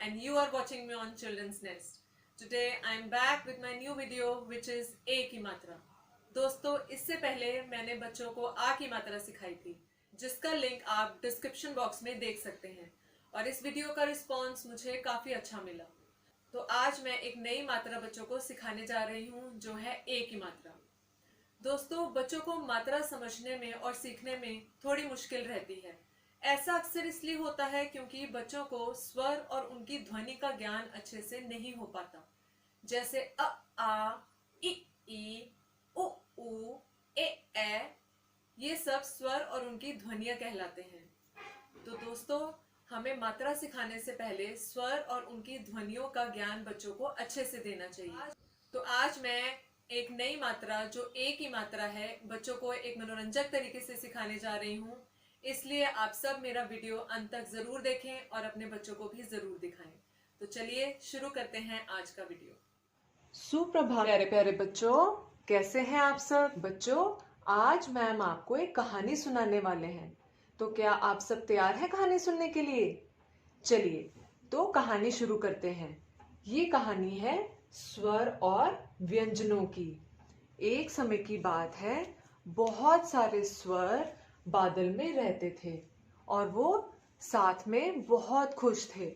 and you are watching me on Children's Nest. Today I am back with my new video which is A की मात्रा। दोस्तों इससे पहले मैंने बच्चों को आ की मात्रा सिखाई थी जिसका लिंक आप डिस्क्रिप्शन बॉक्स में देख सकते हैं और इस वीडियो का रिस्पॉन्स मुझे काफी अच्छा मिला। तो आज मैं एक नई मात्रा बच्चों को सिखाने जा रही हूँ जो है ए की मात्रा। दोस्तों बच्चों को मात्रा समझने में और सीखने में थोड़ी मुश्किल रहती है। ऐसा अक्सर इसलिए होता है क्योंकि बच्चों को स्वर और उनकी ध्वनि का ज्ञान अच्छे से नहीं हो पाता। जैसे अ आ, ई, उ ऊ, ए, ये सब स्वर और उनकी ध्वनियां कहलाते हैं। तो दोस्तों हमें मात्रा सिखाने से पहले स्वर और उनकी ध्वनियों का ज्ञान बच्चों को अच्छे से देना चाहिए। तो आज मैं एक नई मात्रा जो ए की मात्रा है बच्चों को एक मनोरंजक तरीके से सिखाने जा रही हूँ, इसलिए आप सब मेरा वीडियो अंत तक जरूर देखें और अपने बच्चों को भी जरूर दिखाएं। तो चलिए शुरू करते हैं आज का वीडियो। सुप्रभात प्यारे प्यारे बच्चों, कैसे हैं आप सब बच्चों। आज मैम आपको एक कहानी सुनाने वाले हैं, तो क्या आप सब तैयार हैं कहानी सुनने के लिए। चलिए तो कहानी शुरू करते हैं। ये कहानी है स्वर और व्यंजनों की। एक समय की बात है, बहुत सारे स्वर बादल में रहते थे और वो साथ में बहुत खुश थे।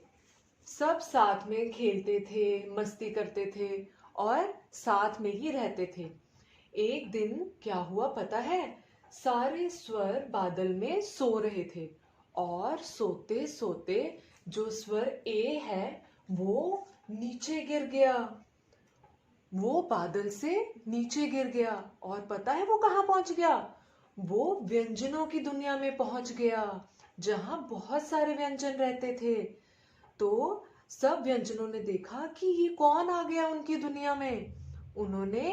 सब साथ में खेलते थे, मस्ती करते थे और साथ में ही रहते थे। एक दिन क्या हुआ पता है, सारे स्वर बादल में सो रहे थे और सोते सोते जो स्वर ए है वो नीचे गिर गया। वो बादल से नीचे गिर गया और पता है वो कहाँ पहुंच गया। वो व्यंजनों की दुनिया में पहुंच गया जहां बहुत सारे व्यंजन रहते थे। तो सब व्यंजनों ने देखा कि ये कौन आ गया उनकी दुनिया में। उन्होंने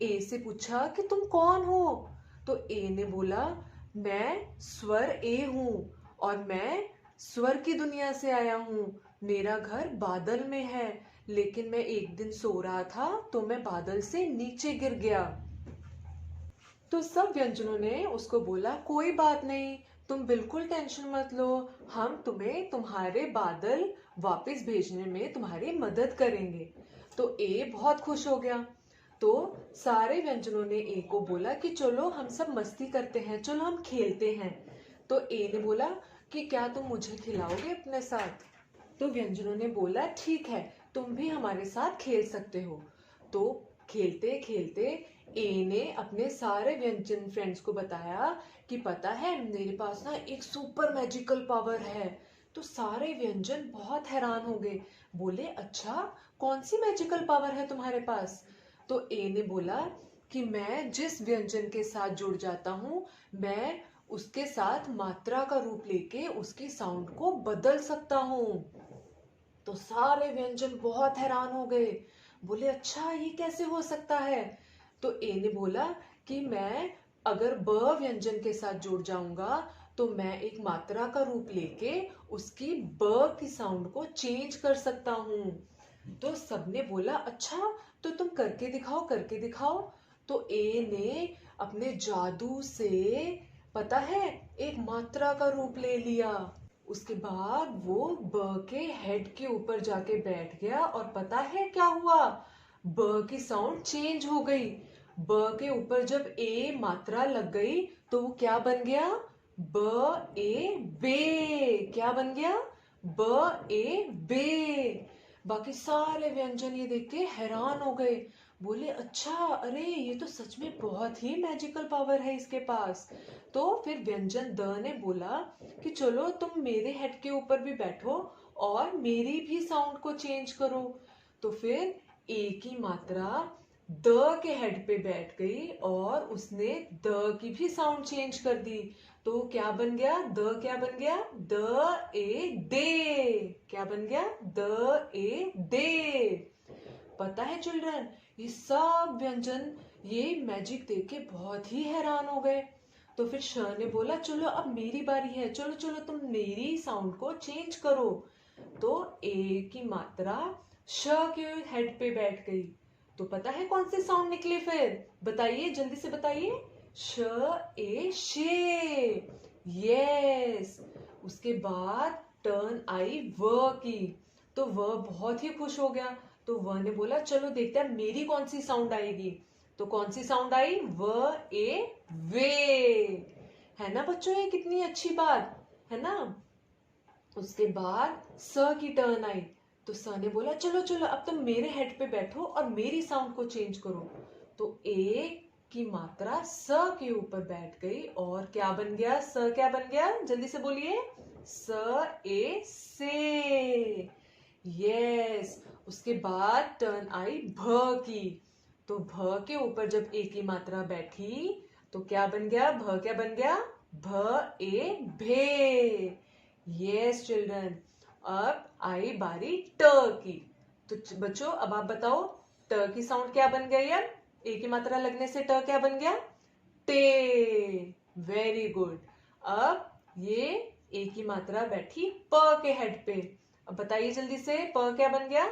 ए से पूछा कि तुम कौन हो। तो ए ने बोला, मैं स्वर ए हूँ और मैं स्वर की दुनिया से आया हूँ। मेरा घर बादल में है, लेकिन मैं एक दिन सो रहा था तो मैं बादल से नीचे गिर गया। तो सब व्यंजनों ने उसको बोला, कोई बात नहीं, तुम बिल्कुल टेंशन मत लो, हम तुम्हें तुम्हारे बादल वापस भेजने में तुम्हारी मदद करेंगे। तो ए बहुत खुश हो गया। तो सारे व्यंजनों ने ए को बोला कि चलो हम सब मस्ती करते हैं, चलो हम खेलते हैं। तो ए ने बोला कि क्या तुम मुझे खिलाओगे अपने साथ। तो व्यंजनों ने बोला ठीक है, तुम भी हमारे साथ खेल सकते हो। तो खेलते खेलते ए ने अपने सारे व्यंजन फ्रेंड्स को बताया कि पता है मेरे पास ना एक सुपर मैजिकल पावर है। तो सारे व्यंजन बहुत हैरान हो गए, बोले अच्छा कौन सी मैजिकल पावर है तुम्हारे पास। तो ए ने बोला कि मैं जिस व्यंजन के साथ जुड़ जाता हूँ मैं उसके साथ मात्रा का रूप लेके उसकी साउंड को बदल सकता हूँ। तो सारे व्यंजन बहुत हैरान हो गए, बोले अच्छा ये कैसे हो सकता है। तो ए ने बोला कि मैं अगर ब व्यंजन के साथ जुड़ जाऊंगा तो मैं एक मात्रा का रूप लेके उसकी ब की साउंड को चेंज कर सकता हूँ। तो सबने बोला अच्छा तो तुम करके दिखाओ, करके दिखाओ। तो ए ने अपने जादू से पता है एक मात्रा का रूप ले लिया। उसके बाद वो ब के हेड के ऊपर जाके बैठ गया और पता है क्या हुआ, ब की साउंड चेंज हो गई। ब के ऊपर जब ए मात्रा लग गई तो वो क्या बन गया, ब ए बे। क्या बन गया, ब ए बे। बाकी सारे व्यंजन ये देख के हैरान हो गए, बोले अच्छा अरे ये तो सच में बहुत ही मैजिकल पावर है इसके पास। तो फिर व्यंजन द ने बोला कि चलो तुम मेरे हेड के ऊपर भी बैठो और मेरी भी साउंड को चेंज करो। तो फिर ए की मात्रा द के हेड पे बैठ गई और उसने द की भी साउंड चेंज कर दी। तो क्या बन गया, द क्या बन गया, द ए दे। क्या बन गया, द ए दे। पता है चिल्ड्रन, ये सब व्यंजन ये मैजिक देख के बहुत ही हैरान हो गए। तो फिर श ने बोला चलो अब मेरी बारी है, चलो चलो तुम मेरी साउंड को चेंज करो। तो ए की मात्रा श के हेड पे बैठ गई। तो पता है कौन सी साउंड निकली, फिर बताइए जल्दी से बताइए, श ए शे। यस। उसके बाद टर्न आई व की। तो वह बहुत ही खुश हो गया। तो वह ने बोला चलो देखते हैं मेरी कौन सी साउंड आएगी। तो कौन सी साउंड आई? व ए वे। है ना बच्चों, ये कितनी अच्छी बात है ना। उसके बाद स की टर्न आई। तो स ने बोला चलो चलो अब तुम मेरे हेड पे बैठो और मेरी साउंड को चेंज करो। तो ए की मात्रा स के ऊपर बैठ गई और क्या बन गया? स क्या बन गया? जल्दी से बोलिए। स ए से। यस। उसके बाद टर्न आई भ की। तो भ के ऊपर जब ए की मात्रा बैठी तो क्या बन गया? भ क्या बन गया? भ ए भे। Yes children. अब आई बारी ट की। तो बच्चों अब आप बताओ ट की साउंड क्या बन गई? अब ए की मात्रा लगने से ट क्या बन गया? टे। Very good. अब ये ए की मात्रा बैठी प के हेड पे। अब बताइए जल्दी से प क्या बन गया?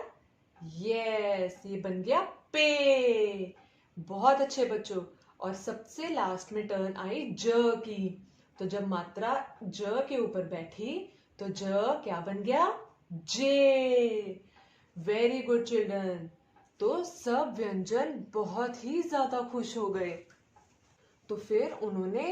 यस, ये बन गया पे। बहुत अच्छे बच्चों। और सबसे लास्ट में टर्न आई ज की। तो जब मात्रा ज के ऊपर बैठी तो ज क्या बन गया? जे। Very good children. तो सब व्यंजन बहुत ही ज्यादा खुश हो गए। तो फिर उन्होंने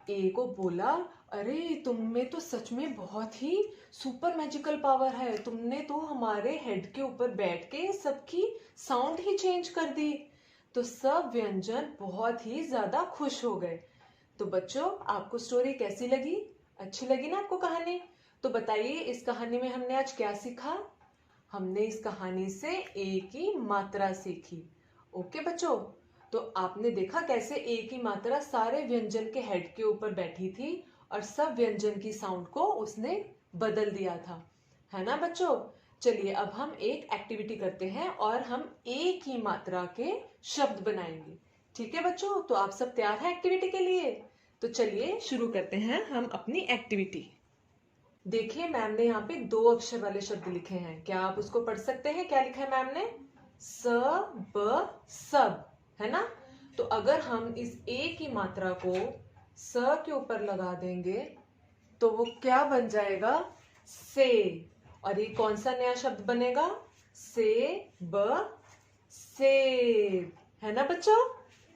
ए को बोला अरे तुम में तो सच में बहुत ही सुपर मैजिकल पावर है, तुमने तो हमारे हेड के ऊपर बैठ के सबकी साउंड ही चेंज कर दी। तो सब व्यंजन बहुत ही ज्यादा खुश हो गए। तो बच्चों आपको स्टोरी कैसी लगी? अच्छी लगी ना आपको कहानी? तो बताइए इस कहानी में हमने आज क्या सीखा? हमने इस कहानी से ए की मात्रा सीखी। ओके बच्चों, तो आपने देखा कैसे ए की मात्रा सारे व्यंजन के हेड के ऊपर बैठी थी और सब व्यंजन की साउंड को उसने बदल दिया था, है ना बच्चों। चलिए अब हम एक एक्टिविटी करते हैं और हम ए की मात्रा के शब्द बनाएंगे। ठीक है बच्चों, तो आप सब तैयार हैं एक्टिविटी के लिए? तो चलिए शुरू करते हैं हम अपनी एक्टिविटी। देखिए मैम ने यहाँ पे 2 अक्षर वाले शब्द लिखे हैं, क्या आप उसको पढ़ सकते हैं? क्या लिखा है मैम ने? स ब सब, है ना। तो अगर हम इस ए की मात्रा को स के ऊपर लगा देंगे तो वो क्या बन जाएगा? से। और ये कौन सा नया शब्द बनेगा? से ब सेब, है ना बच्चों।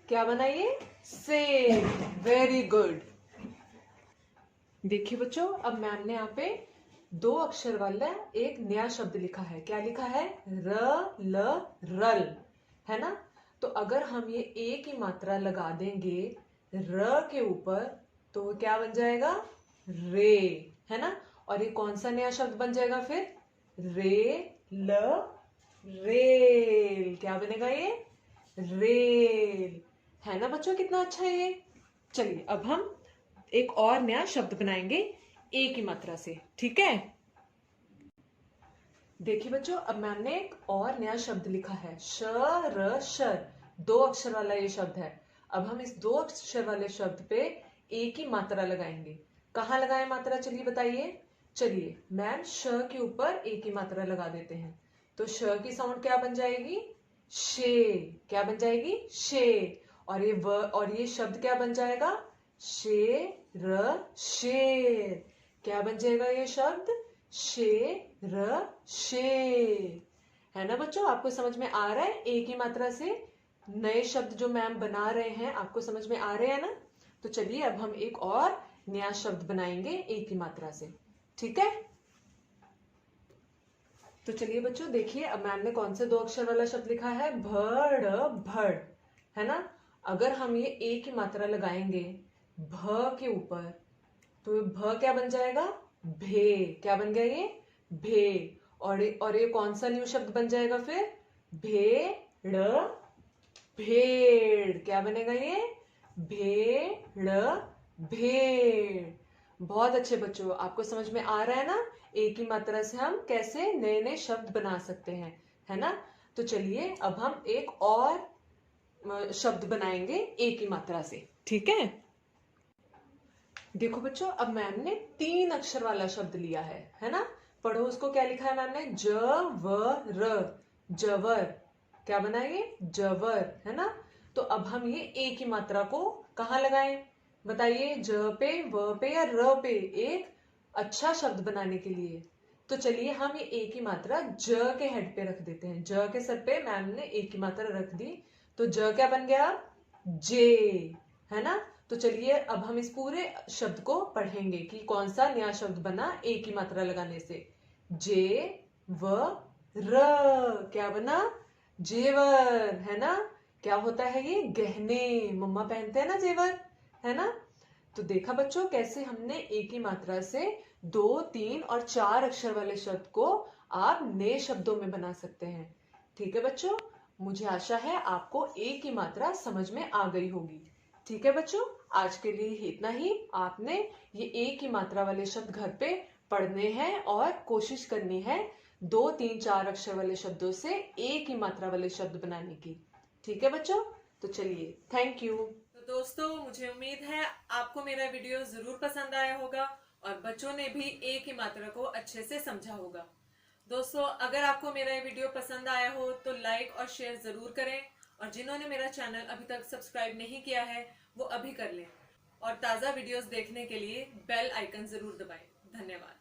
क्या बना ये? सेब। Very good. देखिए बच्चों अब मैम ने यहाँ पे 2 अक्षर वाला एक नया शब्द लिखा है। क्या लिखा है? र ल रल, है ना। तो अगर हम ये ए की मात्रा लगा देंगे र के ऊपर तो वो क्या बन जाएगा? रे, है ना। और ये कौन सा नया शब्द बन जाएगा फिर? रे ल रेल। क्या बनेगा ये? रेल, है ना बच्चों। कितना अच्छा है ये। चलिए अब हम एक और नया शब्द बनाएंगे ए की मात्रा से, ठीक है। देखिए बच्चों अब मैम ने एक और नया शब्द लिखा है श र शर, 2 अक्षर वाला ये शब्द है। अब हम इस 2 अक्षर वाले शब्द पे ए की मात्रा लगाएंगे। कहाँ लगाएं मात्रा? चलिए बताइए। चलिए मैम श के ऊपर ए की मात्रा लगा देते हैं। तो श की साउंड क्या बन जाएगी? शे। क्या बन जाएगी? शे। और ये शब्द क्या बन जाएगा? शेर शेर। क्या बन जाएगा ये शब्द? शेर शेर, है ना बच्चों। आपको समझ में आ रहा है ए की मात्रा से नए शब्द जो मैम बना रहे हैं, आपको समझ में आ रहे हैं ना। तो चलिए अब हम एक और नया शब्द बनाएंगे ए की मात्रा से, ठीक है। तो चलिए बच्चों देखिए अब मैम ने कौन से 2 अक्षर वाला शब्द लिखा है? भड़ भड़, है ना। अगर हम ये ए की मात्रा लगाएंगे भ के ऊपर तो भ क्या बन जाएगा? भे। क्या बन गया ये? भे। और ये कौन सा न्यू शब्द बन जाएगा फिर? भेड़ भेड़। क्या बनेगा ये? भेड़ भेड़। बहुत अच्छे बच्चों, आपको समझ में आ रहा है ना ए की मात्रा से हम कैसे नए नए शब्द बना सकते हैं, है ना। तो चलिए अब हम एक और शब्द बनाएंगे ए की मात्रा से, ठीक है। देखो बच्चों अब मैम ने 3 अक्षर वाला शब्द लिया है ना। पढ़ो उसको। क्या लिखा है मैम ने? जवर, जवर। क्या बना ये? जवर, है ना। तो अब हम ये ए की मात्रा को कहाँ लगाएं? बताइए। ज पे, व पे या र पे एक अच्छा शब्द बनाने के लिए तो चलिए हम ये ए की मात्रा ज के हेड पे रख देते हैं। ज के सर पे मैम ने ए की मात्रा रख दी, तो ज क्या बन गया? जे, है ना। तो चलिए अब हम इस पूरे शब्द को पढ़ेंगे कि कौन सा नया शब्द बना ए की मात्रा लगाने से। जे व र, क्या बना? जेवर, है ना। क्या होता है ये? गहने, मम्मा पहनते हैं ना जेवर, है ना। तो देखा बच्चों कैसे हमने ए की मात्रा से 2, 3 और 4 अक्षर वाले शब्द को आप नए शब्दों में बना सकते हैं। ठीक है बच्चों, मुझे आशा है आपको ए की मात्रा समझ में आ गई होगी। ठीक है बच्चों, आज के लिए इतना ही। आपने ये ए की मात्रा वाले शब्द घर पे पढ़ने हैं और कोशिश करनी है 2, 3, 4 अक्षर वाले शब्दों से ए की मात्रा वाले शब्द बनाने की। ठीक है बच्चों, तो चलिए, थैंक यू। तो दोस्तों, मुझे उम्मीद है आपको मेरा वीडियो जरूर पसंद आया होगा और बच्चों ने भी ए की मात्रा को अच्छे से समझा होगा। दोस्तों, अगर आपको मेरा ये वीडियो पसंद आया हो तो लाइक और शेयर जरूर करें, और जिन्होंने मेरा चैनल अभी तक सब्सक्राइब नहीं किया है वो अभी कर लें, और ताज़ा वीडियोस देखने के लिए बेल आइकन जरूर दबाएं। धन्यवाद।